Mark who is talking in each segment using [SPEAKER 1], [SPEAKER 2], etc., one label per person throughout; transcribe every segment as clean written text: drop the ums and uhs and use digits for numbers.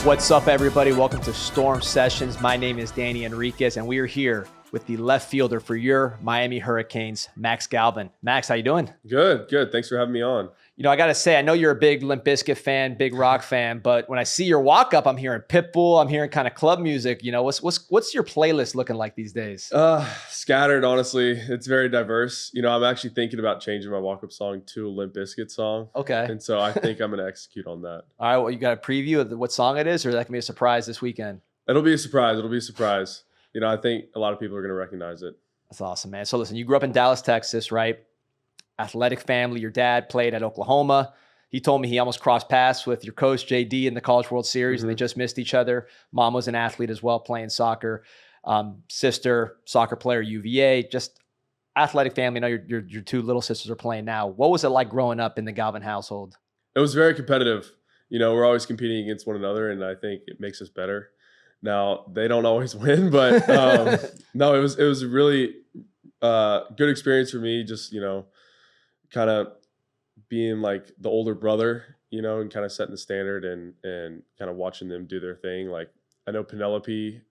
[SPEAKER 1] What's up, everybody? Welcome to Storm Sessions. My name is Danny Enriquez, and we are here with the left fielder for your Miami Hurricanes, Max Galvin. Max, how you doing?
[SPEAKER 2] Good. Thanks for having me on.
[SPEAKER 1] You know, I got to say, I know you're a big Limp Bizkit fan, big rock fan, but when I see your walk-up, I'm hearing Pitbull, I'm hearing kind of club music. You know, what's your playlist looking like these days?
[SPEAKER 2] Scattered, honestly. It's very diverse. You know, I'm actually thinking about changing my walk-up song to a Limp Bizkit song.
[SPEAKER 1] Okay.
[SPEAKER 2] And so I think I'm going to execute on that.
[SPEAKER 1] All right, well, you got a preview of what song it is, or that can be a surprise this weekend?
[SPEAKER 2] It'll be a surprise. You know, I think a lot of people are going to recognize it.
[SPEAKER 1] That's awesome, man. So listen, you grew up in Dallas, Texas, right? Athletic family. Your dad played at Oklahoma. He told me he almost crossed paths with your coach, JD, in the College World Series, and they just missed each other. Mom was an athlete as well, playing soccer. Sister, soccer player, UVA. Just athletic family. I know your two little sisters are playing now. What was it like growing up in the Galvin household?
[SPEAKER 2] It was very competitive. You know, we're always competing against one another, and I think it makes us better. Now, they don't always win, but no, it was a really good experience for me, just, you know, kind of being like the older brother, you know, and kind of setting the standard and kind of watching them do their thing. Like, I know Penelope,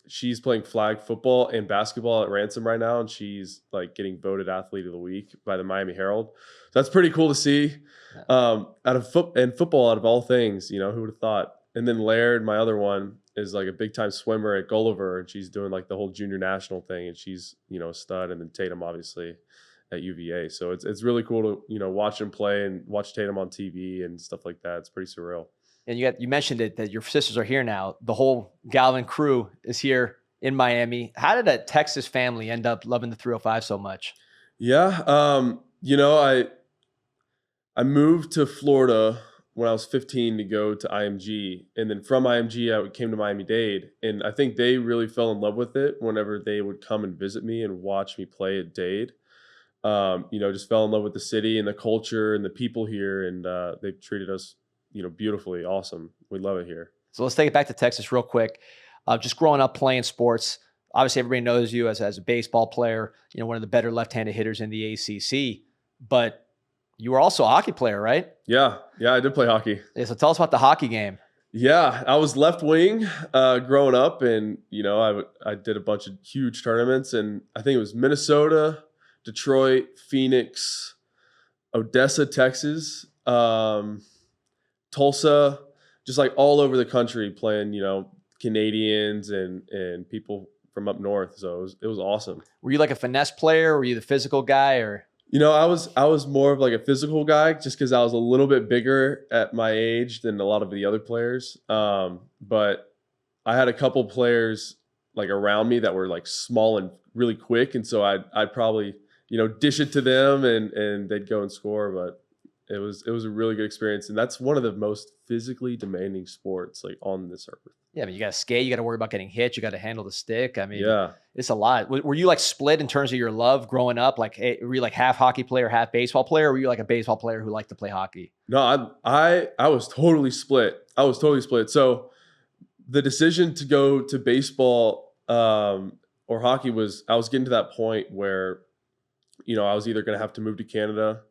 [SPEAKER 2] she's playing flag football and basketball at Ransom right now, and she's like getting voted athlete of the week by the Miami Herald. So that's pretty cool to see. Football, out of all things, you know, who would have thought? And then Laird, my other one, is like a big time swimmer at Gulliver, and she's doing like the whole junior national thing, and she's, you know, a stud. And then Tatum, obviously, at UVA. So it's really cool to, you know, watch him play and watch Tatum on TV and stuff like that. It's pretty surreal.
[SPEAKER 1] And you mentioned it that your sisters are here now. The whole Galvin crew is here in Miami. How did a Texas family end up loving the 305 so much?
[SPEAKER 2] Yeah, you know, I moved to Florida when I was 15 to go to IMG. And then from IMG, I came to Miami Dade. And I think they really fell in love with it whenever they would come and visit me and watch me play at Dade. You know, just fell in love with the city and the culture and the people here. And they've treated us, you know, beautifully. Awesome. We love it here.
[SPEAKER 1] So let's take it back to Texas real quick. Just growing up playing sports, obviously everybody knows you as a baseball player, you know, one of the better left-handed hitters in the ACC. But you were also a hockey player, right?
[SPEAKER 2] Yeah, I did play hockey.
[SPEAKER 1] Yeah, so tell us about the hockey game.
[SPEAKER 2] Yeah, I was left wing growing up, and you know, I did a bunch of huge tournaments, and I think it was Minnesota, Detroit, Phoenix, Odessa, Texas, Tulsa, just like all over the country playing, you know, Canadians and people from up north. So it was awesome.
[SPEAKER 1] Were you like a finesse player? Were you the physical guy, or?
[SPEAKER 2] You know, I was more of like a physical guy just because I was a little bit bigger at my age than a lot of the other players. But I had a couple players like around me that were like small and really quick. And so I'd probably, you know, dish it to them and they'd go and score. But it was a really good experience. And that's one of the most physically demanding sports like on this earth.
[SPEAKER 1] Yeah, but you got to skate. You got to worry about getting hit. You got to handle the stick. I mean,
[SPEAKER 2] yeah,
[SPEAKER 1] it's a lot. Were you like split in terms of your love growing up? Like, were you like half hockey player, half baseball player? Or were you like a baseball player who liked to play hockey?
[SPEAKER 2] No, I was totally split. So the decision to go to baseball or hockey I was getting to that point where, you know, I was either going to have to move to Canada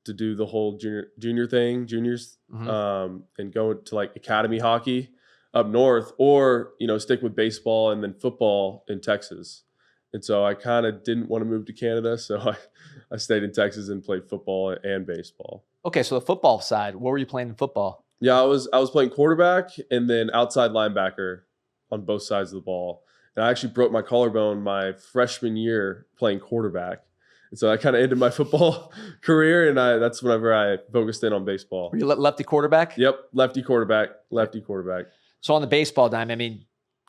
[SPEAKER 2] to do the whole juniors, and go to like academy hockey up north, or, you know, stick with baseball and then football in Texas. And so I kind of didn't want to move to Canada. So I stayed in Texas and played football and baseball.
[SPEAKER 1] Okay. So the football side, what were you playing in football?
[SPEAKER 2] Yeah, I was playing quarterback and then outside linebacker on both sides of the ball. And I actually broke my collarbone my freshman year playing quarterback. And so I kind of ended my football career, and that's whenever I focused in on baseball.
[SPEAKER 1] Were you lefty quarterback?
[SPEAKER 2] Yep, lefty quarterback.
[SPEAKER 1] So on the baseball dime, I mean,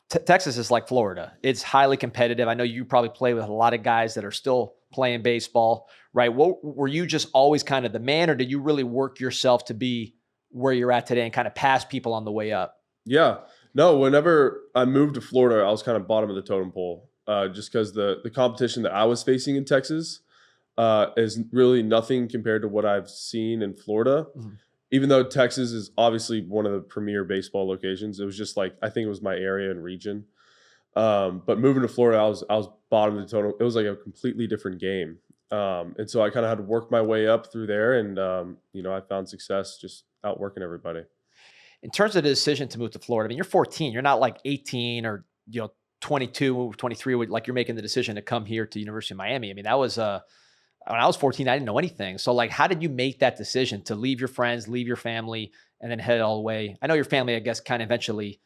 [SPEAKER 1] Texas is like Florida. It's highly competitive. I know you probably play with a lot of guys that are still playing baseball, right? Were you just always kind of the man, or did you really work yourself to be where you're at today and kind of pass people on the way up?
[SPEAKER 2] Yeah. No, whenever I moved to Florida, I was kind of bottom of the totem pole, just because the competition that I was facing in Texas is really nothing compared to what I've seen in Florida. Mm-hmm. Even though Texas is obviously one of the premier baseball locations, it was just like, I think it was my area and region. But moving to Florida, I was bottom of the totem. It was like a completely different game. And so I kind of had to work my way up through there. And, I found success just outworking everybody.
[SPEAKER 1] In terms of the decision to move to Florida, I mean, you're 14, you're not like 18 or, 22, 23, like you're making the decision to come here to University of Miami. I mean, that was, when I was 14, I didn't know anything. So like, how did you make that decision to leave your friends, leave your family, and then head all the way? I know your family, I guess, kind of eventually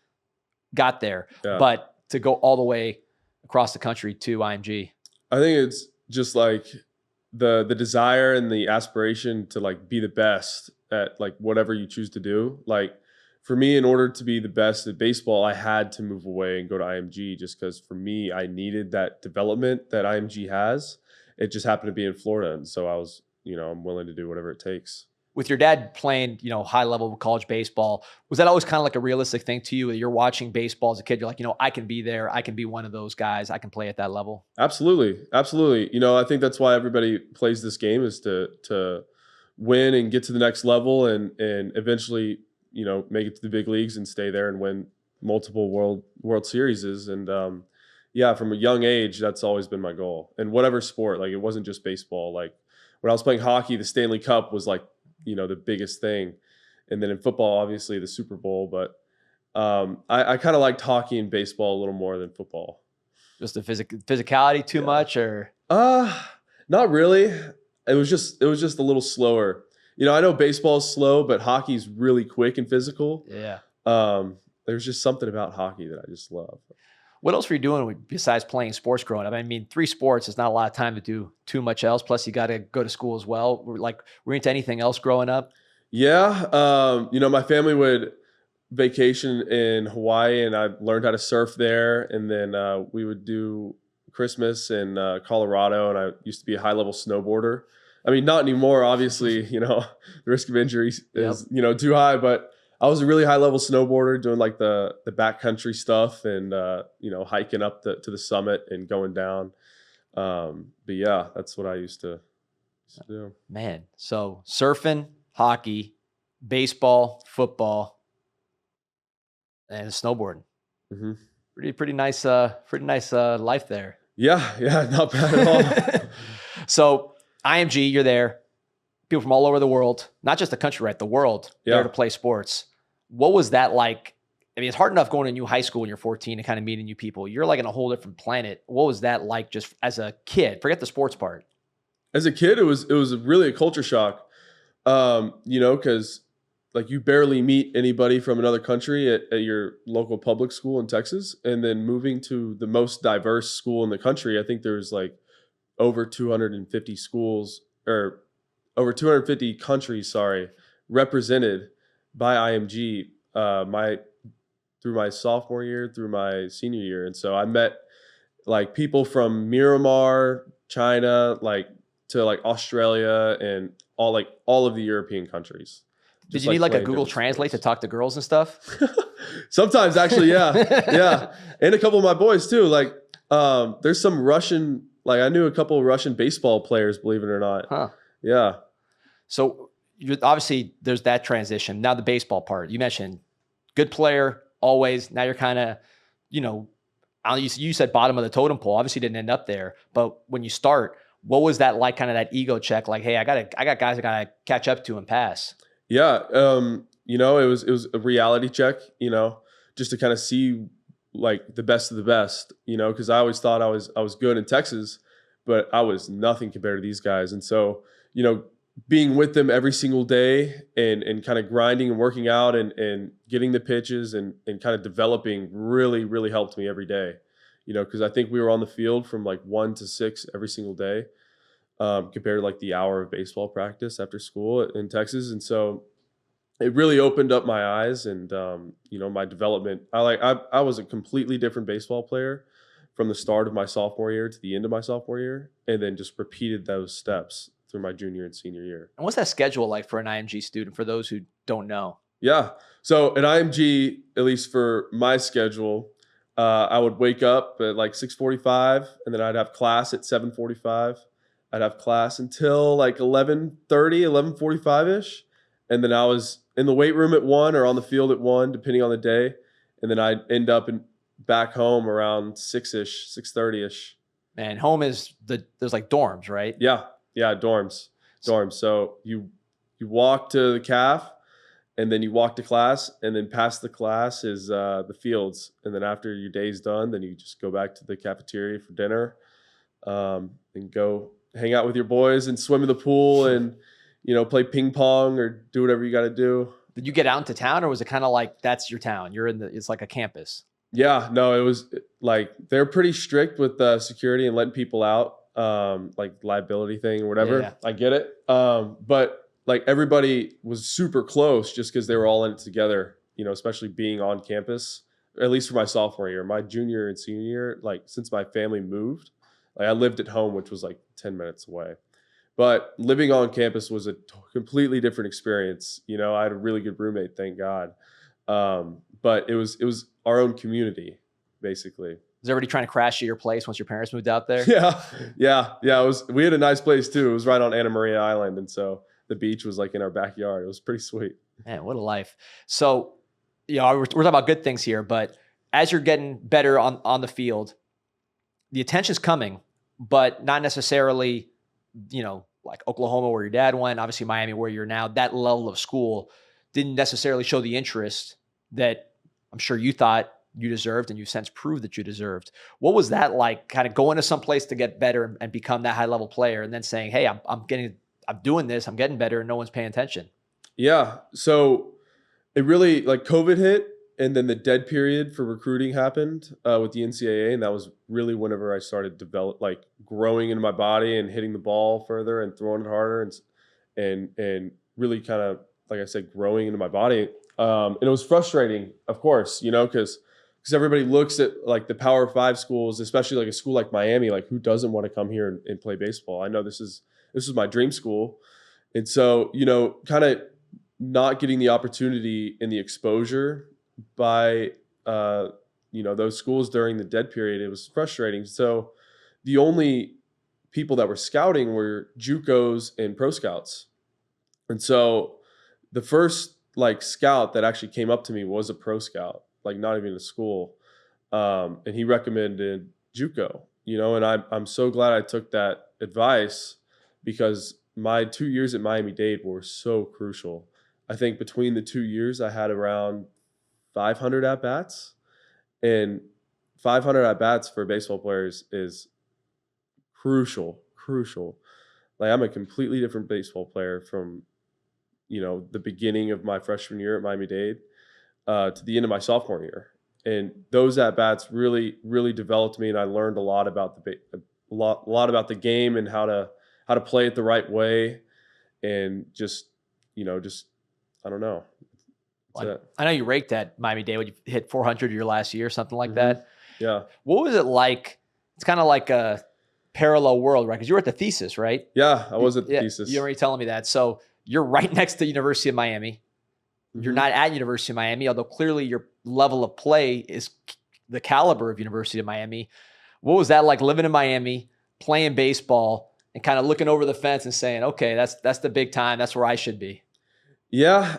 [SPEAKER 1] got there,
[SPEAKER 2] Yeah.
[SPEAKER 1] but to go all the way across the country to IMG.
[SPEAKER 2] I think it's just like the desire and the aspiration to like be the best at like whatever you choose to do. Like for me, in order to be the best at baseball, I had to move away and go to IMG just because for me, I needed that development that IMG has. It just happened to be in Florida. And so I was, I'm willing to do whatever it takes.
[SPEAKER 1] With your dad playing, high level college baseball, was that always kind of like a realistic thing to you? You're watching baseball as a kid, you're like, I can be there. I can be one of those guys. I can play at that level.
[SPEAKER 2] Absolutely. Absolutely. I think that's why everybody plays this game, is to win and get to the next level and eventually, make it to the big leagues and stay there and win multiple World Series. And from a young age, that's always been my goal. And whatever sport, like it wasn't just baseball. Like when I was playing hockey, the Stanley Cup was like, the biggest thing. And then in football, obviously the Super Bowl. But I kind of liked hockey and baseball a little more than football.
[SPEAKER 1] Just the physicality too much, or?
[SPEAKER 2] Not really. It was just a little slower. I know baseball is slow, but hockey's really quick and physical.
[SPEAKER 1] Yeah.
[SPEAKER 2] There's just something about hockey that I just love.
[SPEAKER 1] What else were you doing besides playing sports growing up? I mean, 3 sports is not a lot of time to do too much else. Plus, you got to go to school as well. Were you into anything else growing up?
[SPEAKER 2] Yeah. My family would vacation in Hawaii, and I learned how to surf there. And then we would do Christmas in Colorado, and I used to be a high-level snowboarder. I mean, not anymore, obviously. The risk of injury is, too high, but I was a really high level snowboarder doing like the backcountry stuff and, hiking up to the summit and going down. But yeah, that's what I used to do.
[SPEAKER 1] Man. So surfing, hockey, baseball, football, and snowboarding.
[SPEAKER 2] Mm-hmm.
[SPEAKER 1] Pretty nice life there.
[SPEAKER 2] Yeah. Not bad at all.
[SPEAKER 1] So IMG, you're there. People from all over the world, not just the country, right? The world, there to play sports. What was that like? I mean, it's hard enough going to new high school when you're 14 and kind of meeting new people. You're like in a whole different planet. What was that like just as a kid? Forget the sports part.
[SPEAKER 2] As a kid, it was really a culture shock, because like you barely meet anybody from another country at your local public school in Texas. And then moving to the most diverse school in the country, I think there's like over 250 schools or over 250 countries, represented by IMG through my sophomore year, through my senior year. And so I met like people from Miramar, China, to Australia and all of the European countries.
[SPEAKER 1] Did you need like a Google Translate to talk to girls and stuff?
[SPEAKER 2] Sometimes actually, yeah. Yeah. And a couple of my boys too. There's some Russian, I knew a couple of Russian baseball players, believe it or not.
[SPEAKER 1] Huh.
[SPEAKER 2] Yeah.
[SPEAKER 1] So obviously there's that transition. Now the baseball part, you mentioned good player always. Now you're kind of, you said bottom of the totem pole, obviously didn't end up there, but when you start, what was that like, kind of that ego check? Like, hey, I got guys I got to catch up to and pass.
[SPEAKER 2] Yeah. It was a reality check, just to kind of see like the best of the best, cause I always thought I was good in Texas, but I was nothing compared to these guys. And so, being with them every single day and kind of grinding and working out and getting the pitches and kind of developing really, really helped me every day, because I think we were on the field from 1 to 6 every single day, compared to the hour of baseball practice after school in Texas. And so it really opened up my eyes and, my development. I was a completely different baseball player from the start of my sophomore year to the end of my sophomore year, and then just repeated those steps through my junior and senior year.
[SPEAKER 1] And what's that schedule like for an IMG student, for those who don't know?
[SPEAKER 2] Yeah. So at IMG, at least for my schedule, I would wake up at 6:45, and then I'd have class at 7:45. I'd have class until 11:30, 11:45-ish. And then I was in the weight room at 1 or on the field at 1, depending on the day. And then I'd end up back home around 6-ish, 6:30-ish.
[SPEAKER 1] Man, home is there's dorms, right?
[SPEAKER 2] Yeah, dorms. So you walk to the CAF, and then you walk to class, and then past the class is the fields. And then after your day's done, then you just go back to the cafeteria for dinner, and go hang out with your boys and swim in the pool and, play ping pong or do whatever you got to do.
[SPEAKER 1] Did you get out into town, or was it kind of like that's your town? It's like a campus.
[SPEAKER 2] Yeah, no, it was like they're pretty strict with security and letting people out, like liability thing or whatever.
[SPEAKER 1] Yeah.
[SPEAKER 2] I get it. But like everybody was super close just because they were all in it together, especially being on campus, at least for my sophomore year. My junior and senior year, like since my family moved, like I lived at home, which was like 10 minutes away. But living on campus was a completely different experience. I had a really good roommate, thank God. But it was our own community, basically.
[SPEAKER 1] Was everybody trying to crash at your place once your parents moved out there?
[SPEAKER 2] Yeah. We had a nice place too. It was right on Anna Maria Island, and so the beach was like in our backyard. It was pretty sweet.
[SPEAKER 1] Man, what a life. So, we're talking about good things here, but as you're getting better on the field, the attention's coming, but not necessarily, like Oklahoma where your dad went, obviously Miami where you're now. That level of school didn't necessarily show the interest that I'm sure you thought you deserved, and you've since proved that you deserved. What was that like, kind of going to some place to get better and become that high level player, and then saying, hey, I'm doing this, I'm getting better, and no one's paying attention?
[SPEAKER 2] Yeah. So it really, like, COVID hit, and then the dead period for recruiting happened with the NCAA, and that was really whenever I started growing into my body and hitting the ball further and throwing it harder and really kind of, like I said, growing into my body. And it was frustrating, of course, because everybody looks at like the Power 5 schools, especially like a school like Miami, like who doesn't want to come here and play baseball? I know this is my dream school. And so, kind of not getting the opportunity and the exposure by, those schools during the dead period, it was frustrating. So the only people that were scouting were JUCOs and pro scouts. And so the first like scout that actually came up to me was a pro scout, like not even a school. And he recommended JUCO, and I'm so glad I took that advice, because my 2 years at Miami Dade were so crucial. I think between the 2 years, I had around 500 at-bats, and 500 at-bats for baseball players is crucial. Like, I'm a completely different baseball player from, the beginning of my freshman year at Miami Dade to the end of my sophomore year. And those at-bats really, really developed me, and I learned a lot about a lot about the game and how to play it the right way, and just I don't know.
[SPEAKER 1] I know you raked at Miami Dade when you hit 400 your last year, something like that.
[SPEAKER 2] Yeah.
[SPEAKER 1] What was it like? It's kind of like a parallel world, right? Because you were at the thesis, right?
[SPEAKER 2] Yeah, I was at the thesis.
[SPEAKER 1] You're already telling me that. So you're right next to University of Miami. You're not at University of Miami, although clearly your level of play is the caliber of University of Miami. What was that like, living in Miami, playing baseball, and kind of looking over the fence and saying, okay, that's the big time. That's where I should be?
[SPEAKER 2] Yeah.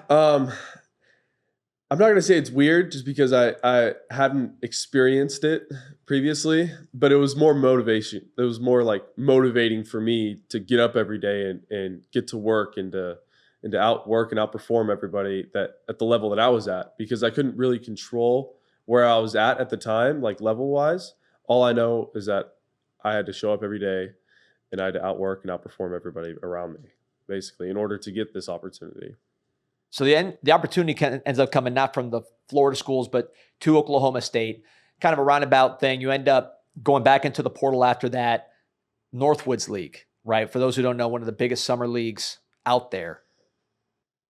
[SPEAKER 2] I'm not going to say it's weird just because I hadn't experienced it previously, but it was more motivation. It was more like motivating for me to get up every day and get to work and to outwork and outperform everybody that at the level that I was at, because I couldn't really control where I was at the time, like level wise. All I know is that I had to show up every day and I had to outwork and outperform everybody around me, basically, in order to get this opportunity.
[SPEAKER 1] So the opportunity ends up coming not from the Florida schools, but to Oklahoma State. Kind of a roundabout thing. You end up going back into the portal after that. Northwoods League, right? For those who don't know, one of the biggest summer leagues out there.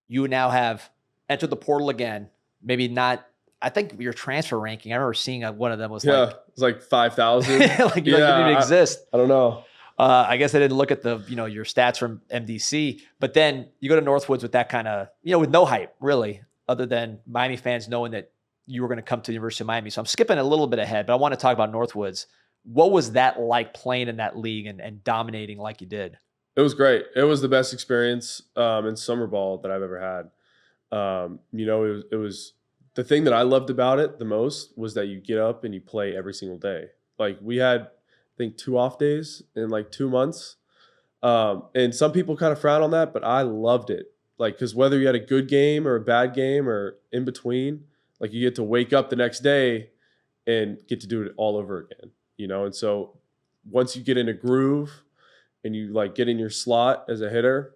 [SPEAKER 1] You now have entered the portal again. Maybe not. I think your transfer ranking, I remember seeing one of them was
[SPEAKER 2] it was like 5,000.
[SPEAKER 1] Like you didn't even exist.
[SPEAKER 2] I don't know.
[SPEAKER 1] I guess I didn't look at the, your stats from MDC, but then you go to Northwoods with that kind of, with no hype really, other than Miami fans knowing that you were going to come to the University of Miami. So I'm skipping a little bit ahead, but I want to talk about Northwoods. What was that like, playing in that league and dominating like you did?
[SPEAKER 2] It was great. It was the best experience in summer ball that I've ever had. It was the thing that I loved about it the most was that you get up and you play every single day. Like, we had, I think, 2 off days in like 2 months. And some people kind of frown on that, but I loved it. like, because whether you had a good game or a bad game or in between, like you get to wake up the next day and get to do it all over again, And so once you get in a groove and you like get in your slot as a hitter,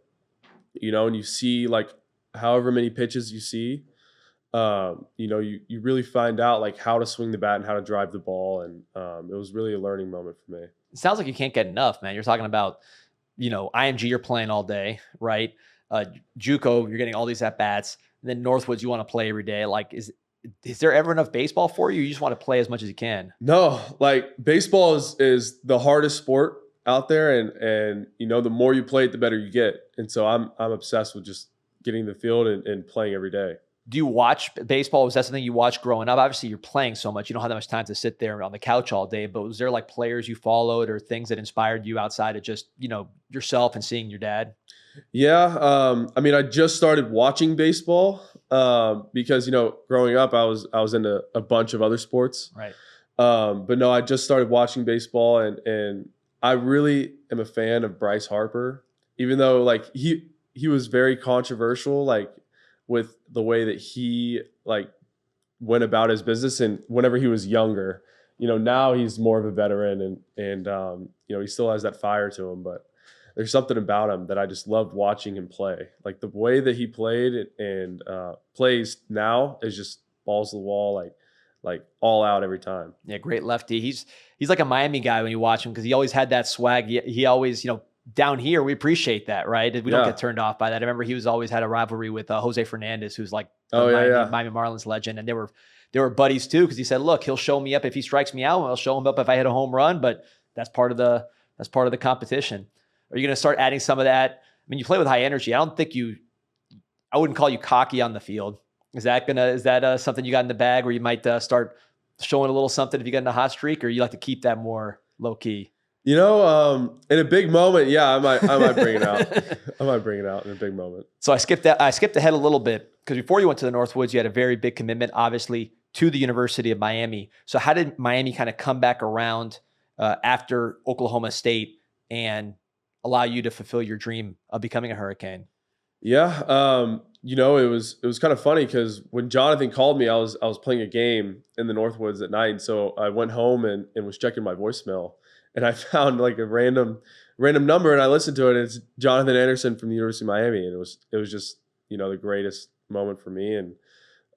[SPEAKER 2] and you see like however many pitches you see, you really find out like how to swing the bat and how to drive the ball. And it was really a learning moment for me.
[SPEAKER 1] It sounds like you can't get enough, man. You're talking about, IMG, you're playing all day, right? JUCO, you're getting all these at bats. And then Northwoods, you want to play every day. Like, is there ever enough baseball for you? You just want to play as much as you can?
[SPEAKER 2] No, like baseball is the hardest sport out there, and the more you play it, the better you get. And so I'm obsessed with just getting the field and playing every day.
[SPEAKER 1] Do you watch baseball? Was that something you watched growing up? Obviously, you're playing so much. You don't have that much time to sit there on the couch all day. But was there like players you followed or things that inspired you outside of just, yourself and seeing your dad?
[SPEAKER 2] Yeah. I just started watching baseball because, growing up, I was into a bunch of other sports.
[SPEAKER 1] Right.
[SPEAKER 2] But no, I just started watching baseball, and I really am a fan of Bryce Harper, even though like he was very controversial, like with the way that he like went about his business. And whenever he was younger, now he's more of a veteran, and he still has that fire to him, but there's something about him that I just loved watching him play. Like the way that he played and plays now is just balls to the wall, like all out every time.
[SPEAKER 1] Yeah, great lefty. He's like a Miami guy when you watch him because he always had that swag. He always, down here, we appreciate that, right? We don't get turned off by that. I remember he was always had a rivalry with Jose Fernandez, who's like Miami Marlins legend. And they were buddies too, because he said, look, he'll show me up if he strikes me out, and I'll show him up if I hit a home run, but that's part of the competition. Are you going to start adding some of that? I mean, you play with high energy. I wouldn't call you cocky on the field. Is that something you got in the bag where you might start showing a little something if you get in a hot streak, or you like to keep that more low key?
[SPEAKER 2] In a big moment, yeah, I might bring it out. I might bring it out in a big moment.
[SPEAKER 1] So I skipped ahead a little bit because before you went to the Northwoods, you had a very big commitment, obviously, to the University of Miami. So how did Miami kind of come back around after Oklahoma State and allow you to fulfill your dream of becoming a Hurricane?
[SPEAKER 2] Yeah, it was kind of funny because when Jonathan called me, I was playing a game in the Northwoods at night. So I went home and was checking my voicemail, and I found like a random number, and I listened to it. And it's Jonathan Anderson from the University of Miami, and it was just the greatest moment for me, and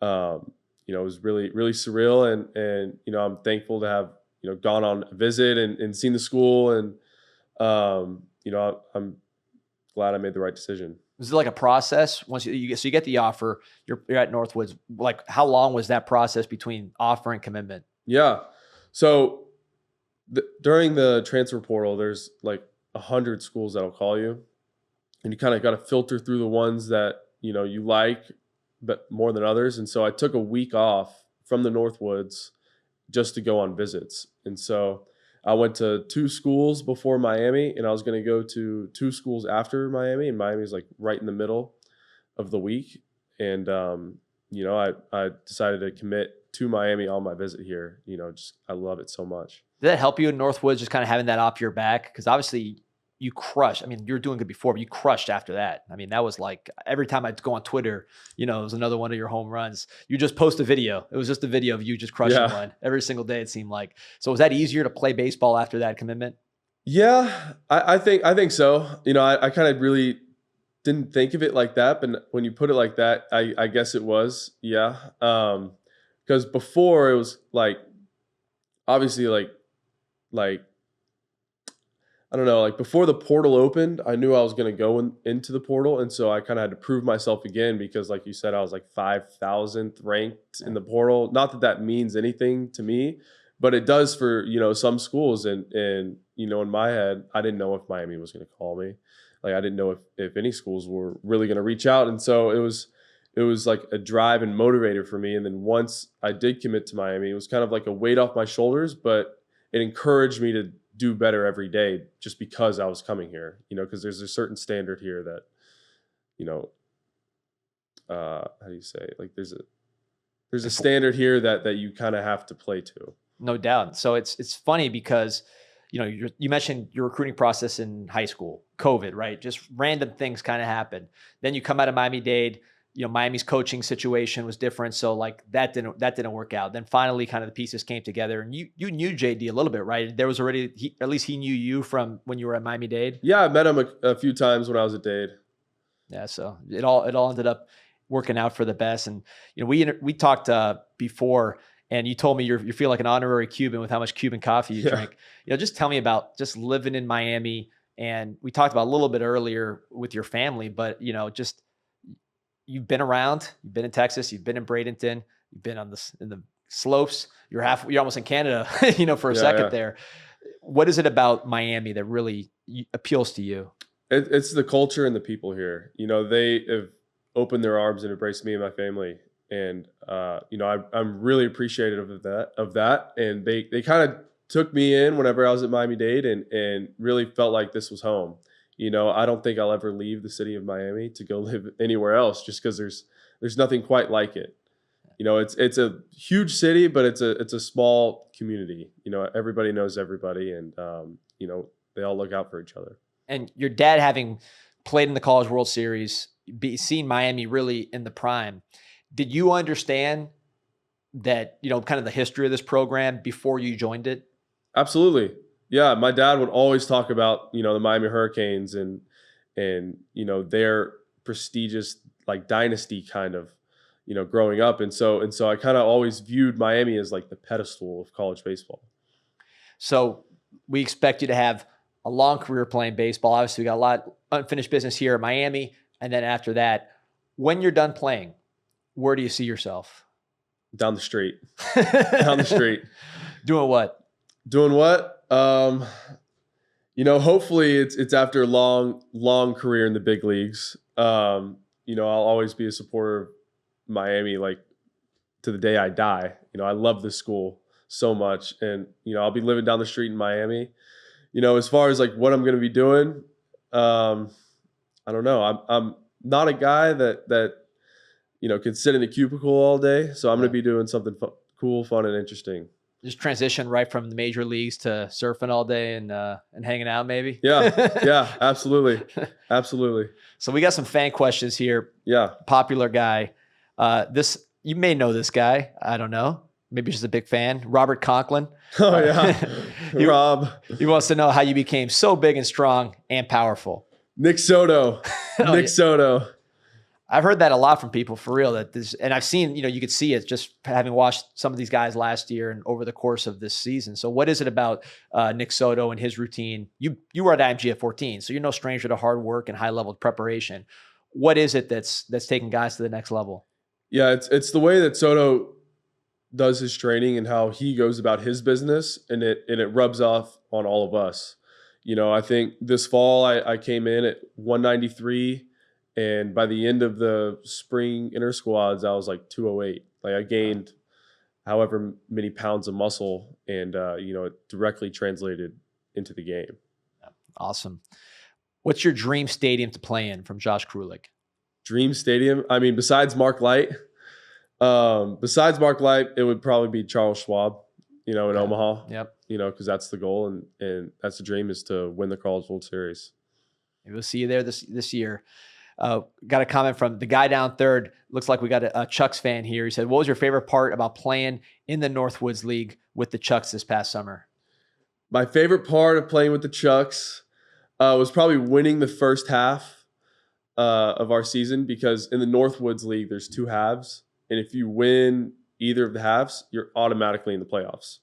[SPEAKER 2] it was really really surreal, and I'm thankful to have gone on a visit and seen the school, and I'm glad I made the right decision.
[SPEAKER 1] Was it like a process once you get the offer, you're at Northwoods? Like, how long was that process between offer and commitment?
[SPEAKER 2] Yeah. So during the transfer portal, there's like 100 schools that'll call you, and you kind of got to filter through the ones that, you like, but more than others. And so I took a week off from the Northwoods just to go on visits. And so I went to 2 schools before Miami, and I was going to go to 2 schools after Miami, and Miami's like right in the middle of the week. And, I decided to commit to Miami on my visit here. I love it so much.
[SPEAKER 1] Did that help you in Northwoods, just kind of having that off your back? Because obviously you crushed. I mean, you were doing good before, but you crushed after that. I mean, that was like every time I'd go on Twitter, it was another one of your home runs. You just post a video. It was just a video of you just crushing one every single day, it seemed like. So was that easier to play baseball after that commitment?
[SPEAKER 2] Yeah, I think so. I kind of really didn't think of it like that, but when you put it like that, I guess it was. Yeah. Because before it was like, obviously like I don't know, like before the portal opened, I knew I was going to go into the portal. And so I kind of had to prove myself again because, like you said, I was like 5,000th ranked in the portal. Not that means anything to me, but it does for, some schools. And in my head, I didn't know if Miami was going to call me. Like, I didn't know if any schools were really going to reach out. And so it was like a drive and motivator for me. And then once I did commit to Miami, it was kind of like a weight off my shoulders, but it encouraged me to do better every day just because I was coming here, because there's a certain standard here that, how do you say it? Like there's a standard here that you kind of have to play to.
[SPEAKER 1] No doubt. So it's funny because, you mentioned your recruiting process in high school, COVID, right? Just random things kind of happened. Then you come out of Miami-Dade, Miami's coaching situation was different. So like that didn't work out. Then finally kind of the pieces came together, and you knew JD a little bit, right? There was already, at least he knew you from when you were at Miami-Dade.
[SPEAKER 2] Yeah. I met him a few times when I was at Dade.
[SPEAKER 1] Yeah. So it all ended up working out for the best. And, we talked before, and you told me you feel like an honorary Cuban with how much Cuban coffee you drink. Just tell me about just living in Miami. And we talked about a little bit earlier with your family, but just you've been around, you've been in Texas, you've been in Bradenton, you've been in the slopes. You're almost in Canada, for a second there. What is it about Miami that really appeals to you?
[SPEAKER 2] It's the culture and the people here. They have opened their arms and embraced me and my family, and I'm really appreciative of that. And they kind of took me in whenever I was at Miami-Dade, and really felt like this was home. I don't think I'll ever leave the city of Miami to go live anywhere else, just because there's nothing quite like it. It's a huge city, but it's a small community. Everybody knows everybody, and they all look out for each other.
[SPEAKER 1] And your dad, having played in the College World Series, seen Miami really in the prime, did you understand that, kind of the history of this program before you joined it?
[SPEAKER 2] Absolutely. Yeah. My dad would always talk about, the Miami Hurricanes and their prestigious like dynasty kind of, growing up. And so I kind of always viewed Miami as like the pedestal of college baseball.
[SPEAKER 1] So we expect you to have a long career playing baseball. Obviously, we got a lot unfinished business here at Miami. And then after that, when you're done playing, where do you see yourself?
[SPEAKER 2] Down the street. Down the street.
[SPEAKER 1] Doing what?
[SPEAKER 2] Doing what? Hopefully it's after a long career in the big leagues. I'll always be a supporter of Miami, like to the day I die. I love this school so much, and I'll be living down the street in Miami. As far as like what I'm going to be doing, I don't know. I'm not a guy that can sit in the cubicle all day. So I'm going to be doing something cool, fun, and interesting.
[SPEAKER 1] Just transition right from the major leagues to surfing all day and hanging out, maybe.
[SPEAKER 2] Yeah, absolutely, absolutely.
[SPEAKER 1] So we got some fan questions here.
[SPEAKER 2] Yeah,
[SPEAKER 1] popular guy. You may know this guy. I don't know. Maybe he's just a big fan. Robert Conklin.
[SPEAKER 2] Oh yeah, Rob.
[SPEAKER 1] He wants to know how you became so big and strong and powerful.
[SPEAKER 2] Nick Soto. Nick Soto.
[SPEAKER 1] I've heard that a lot from people, for real. And I've seen, you could see it just having watched some of these guys last year and over the course of this season. So what is it about Nick Soto and his routine? You were at IMG at 14, so you're no stranger to hard work and high level preparation. What is it that's taking guys to the next level?
[SPEAKER 2] Yeah, it's the way that Soto does his training and how he goes about his business, and it rubs off on all of us. I think this fall I came in at 193. And by the end of the spring inter squads, I was like 208. Like I gained however many pounds of muscle, and it directly translated into the game.
[SPEAKER 1] Awesome. What's your dream stadium to play in from Josh Krulik?
[SPEAKER 2] Dream stadium? I mean, besides Mark Light, it would probably be Charles Schwab, in Omaha.
[SPEAKER 1] Yep.
[SPEAKER 2] Because that's the goal, and that's the dream, is to win the College World Series.
[SPEAKER 1] Maybe we'll see you there this year. Got a comment from the guy down third. Looks like we got a Chucks fan here. He said, what was your favorite part about playing in the Northwoods League with the Chucks this past summer?
[SPEAKER 2] My favorite part of playing with the Chucks was probably winning the first half of our season, because in the Northwoods League, there's 2 halves. And if you win either of the halves, you're automatically in the playoffs.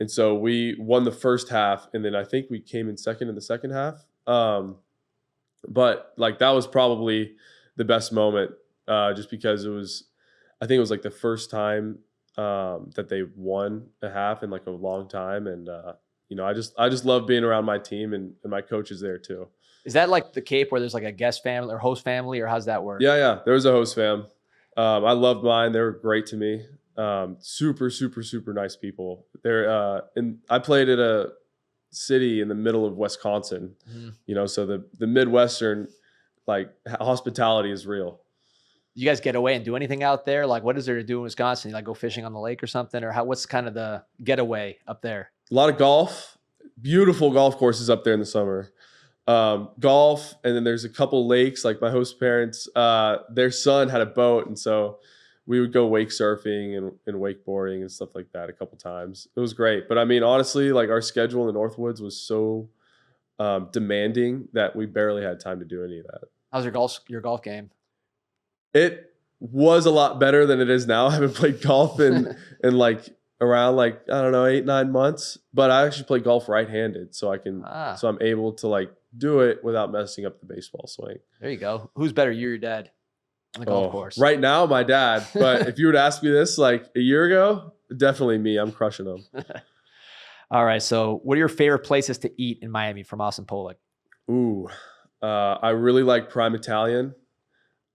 [SPEAKER 2] And so we won the first half, and then I think we came in second in the second half. But like that was probably the best moment, just because I think it was like the first time that they won a half in like a long time, and I just love being around my team and my coaches there too.
[SPEAKER 1] Is that like the Cape where there's like a guest family or host family, or how's that work?
[SPEAKER 2] Yeah, there was a host fam. I loved mine. They were great to me. Super, super, super nice people. And I played at a city in the middle of Wisconsin, so the Midwestern like hospitality is real.
[SPEAKER 1] You guys get away and do anything out there? Like, what is there to do in Wisconsin? You like go fishing on the lake or something, or what's kind of the getaway up there?
[SPEAKER 2] A lot of golf, beautiful golf courses up there in the summer. golf, and then there's a couple lakes. Like my host parents, their son had a boat, and so we would go wake surfing and wakeboarding and stuff like that a couple times. It was great. But I mean, honestly, like our schedule in the Northwoods was so demanding that we barely had time to do any of that.
[SPEAKER 1] How's your golf game?
[SPEAKER 2] It was a lot better than it is now. I haven't played golf in like around like, I don't know, 8-9 months, but I actually play golf right-handed. So so I'm able to like do it without messing up the baseball swing.
[SPEAKER 1] There you go. Who's better, you or your dad on the golf course?
[SPEAKER 2] Right now, my dad. But if you were to ask me this like a year ago, definitely me. I'm crushing them.
[SPEAKER 1] All right. So what are your favorite places to eat in Miami from Austin Pollock?
[SPEAKER 2] Ooh, I really like Prime Italian.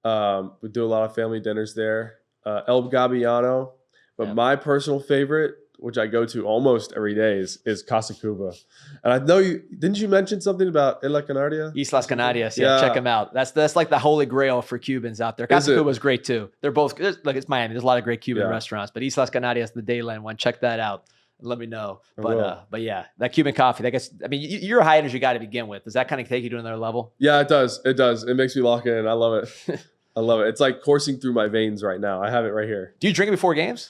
[SPEAKER 2] We do a lot of family dinners there. El Gabbiano. But my personal favorite, which I go to almost every day, is Casa Cuba. And I know didn't you mention something about Isla Canaria?
[SPEAKER 1] Islas Canarias. Yeah, check them out. That's like the holy grail for Cubans out there. Casa Cuba is great too. They're both, like it's Miami. There's a lot of great Cuban restaurants, but Islas Canarias, the Dayland one, check that out. Let me know. But yeah, that Cuban coffee, you're a high energy guy to begin with. Does that kind of take you to another level?
[SPEAKER 2] Yeah, it does. It does. It makes me lock in. I love it. I love it. It's like coursing through my veins right now. I have it right here.
[SPEAKER 1] Do you drink it before games?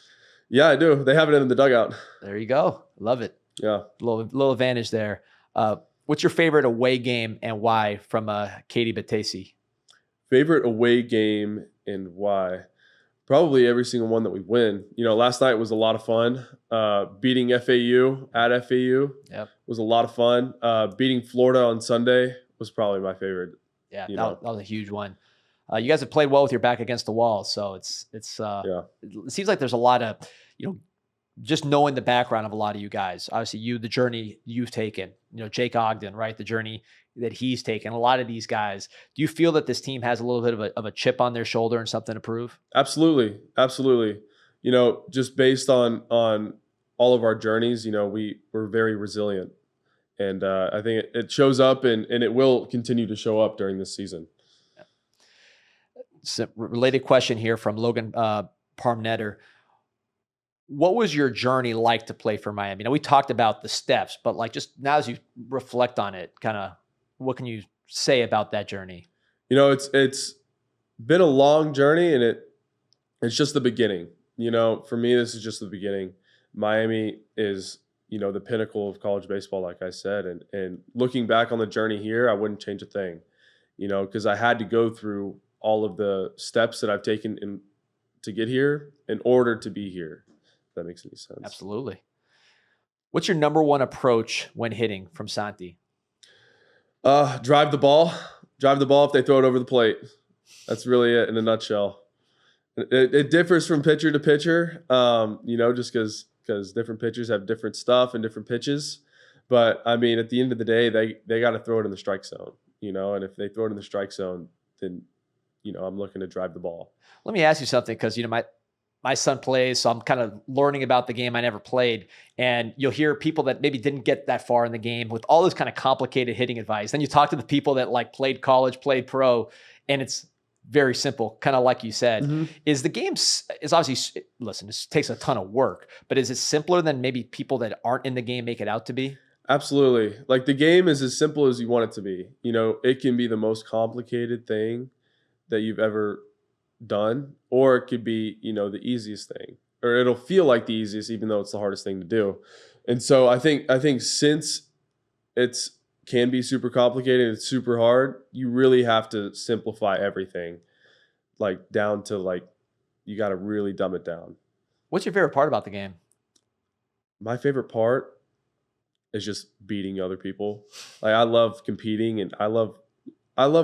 [SPEAKER 2] Yeah, I do. They have it in the dugout.
[SPEAKER 1] There you go. Love it.
[SPEAKER 2] Yeah.
[SPEAKER 1] Little advantage there. What's your favorite away game and why from Katie Batesi?
[SPEAKER 2] Favorite away game and why? Probably every single one that we win. You know, last night was a lot of fun. Beating FAU at FAU was a lot of fun. Beating Florida on Sunday was probably my favorite.
[SPEAKER 1] Yeah, that was a huge one. You guys have played well with your back against the wall, so it seems like there's a lot of, just knowing the background of a lot of you guys. Obviously, the journey you've taken, Jake Ogden, right? The journey that he's taken. A lot of these guys. Do you feel that this team has a little bit of a chip on their shoulder and something to prove?
[SPEAKER 2] Absolutely, absolutely. Just based on all of our journeys, we're very resilient, and I think it shows up, and it will continue to show up during this season.
[SPEAKER 1] So, related question here from Logan Parmnetter. What was your journey like to play for Miami? Now, we talked about the steps, but like just now as you reflect on it, kind of what can you say about that journey?
[SPEAKER 2] It's been a long journey, and it's just the beginning. For me, this is just the beginning. Miami is, the pinnacle of college baseball, like I said, and looking back on the journey here, I wouldn't change a thing, because I had to go through all of the steps that I've taken to get here in order to be here. If that makes any sense.
[SPEAKER 1] Absolutely. What's your number one approach when hitting from Santi?
[SPEAKER 2] Drive the ball. Drive the ball if they throw it over the plate. That's really it in a nutshell. It differs from pitcher to pitcher, just because different pitchers have different stuff and different pitches. But, I mean, at the end of the day, they got to throw it in the strike zone, and if they throw it in the strike zone, then I'm looking to drive the ball. Let
[SPEAKER 1] me ask you something, because, my son plays, so I'm kind of learning about the game I never played. And you'll hear people that maybe didn't get that far in the game with all this kind of complicated hitting advice. Then you talk to the people that like played college, played pro, and it's very simple, kind of like you said. Mm-hmm. Is the game is obviously, listen, this takes a ton of work, but is it simpler than maybe people that aren't in the game make it out to be?
[SPEAKER 2] Absolutely. Like the game is as simple as you want it to be. It can be the most complicated thing that you've ever done, or it could be, the easiest thing, or it'll feel like the easiest, even though it's the hardest thing to do. And so I think since it's can be super complicated, it's super hard, you really have to simplify everything, like down to like, you got to really dumb it down.
[SPEAKER 1] What's your favorite part about the game?
[SPEAKER 2] My favorite part is just beating other people. Like I love competing, and I love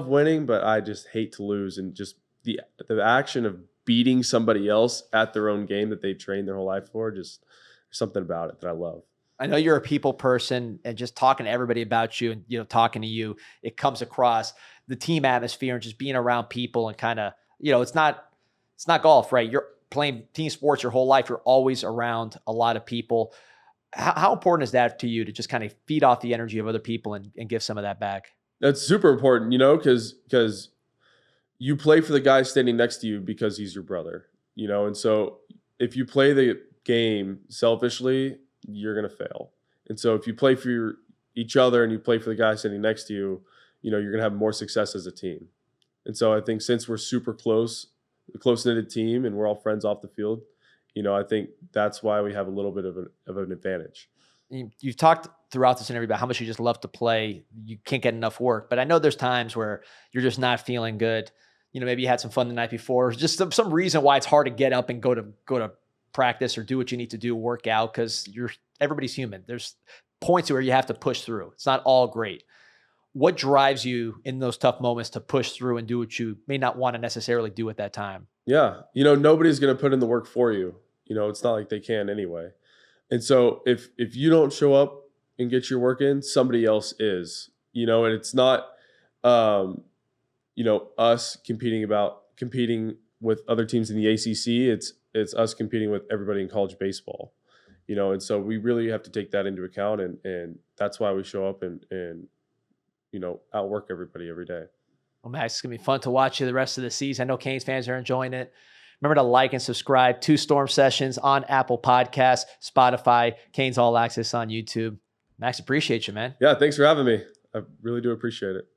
[SPEAKER 2] winning, but I just hate to lose. And just the action of beating somebody else at their own game that they've trained their whole life for, just there's something about it that I love.
[SPEAKER 1] I know you're a people person, and just talking to everybody about you and, talking to you, it comes across the team atmosphere and just being around people and kind of, it's not golf, right? You're playing team sports your whole life. You're always around a lot of people. How important is that to you to just kind of feed off the energy of other people and give some of that back?
[SPEAKER 2] That's super important, because you play for the guy standing next to you because he's your brother, and so if you play the game selfishly, you're going to fail. And so if you play for each other and you play for the guy standing next to you, you're going to have more success as a team. And so I think since we're super close, a close-knitted team, and we're all friends off the field, I think that's why we have a little bit of an advantage.
[SPEAKER 1] You've talked throughout this interview about how much you just love to play. You can't get enough work, but I know there's times where you're just not feeling good. Maybe you had some fun the night before, just some reason why it's hard to get up and go to practice or do what you need to do, work out, because everybody's human. There's points where you have to push through. It's not all great. What drives you in those tough moments to push through and do what you may not want to necessarily do at that time?
[SPEAKER 2] Yeah. Nobody's going to put in the work for you. It's not like they can anyway. And so if you don't show up and get your work in, somebody else is, and it's not, us competing with other teams in the ACC. It's us competing with everybody in college baseball, and so we really have to take that into account. And that's why we show up and outwork everybody every day.
[SPEAKER 1] Well, Max, it's going to be fun to watch you the rest of the season. I know Canes fans are enjoying it. Remember to like and subscribe to Storm Sessions on Apple Podcasts, Spotify, Canes All Access on YouTube. Max, appreciate you, man.
[SPEAKER 2] Yeah, thanks for having me. I really do appreciate it.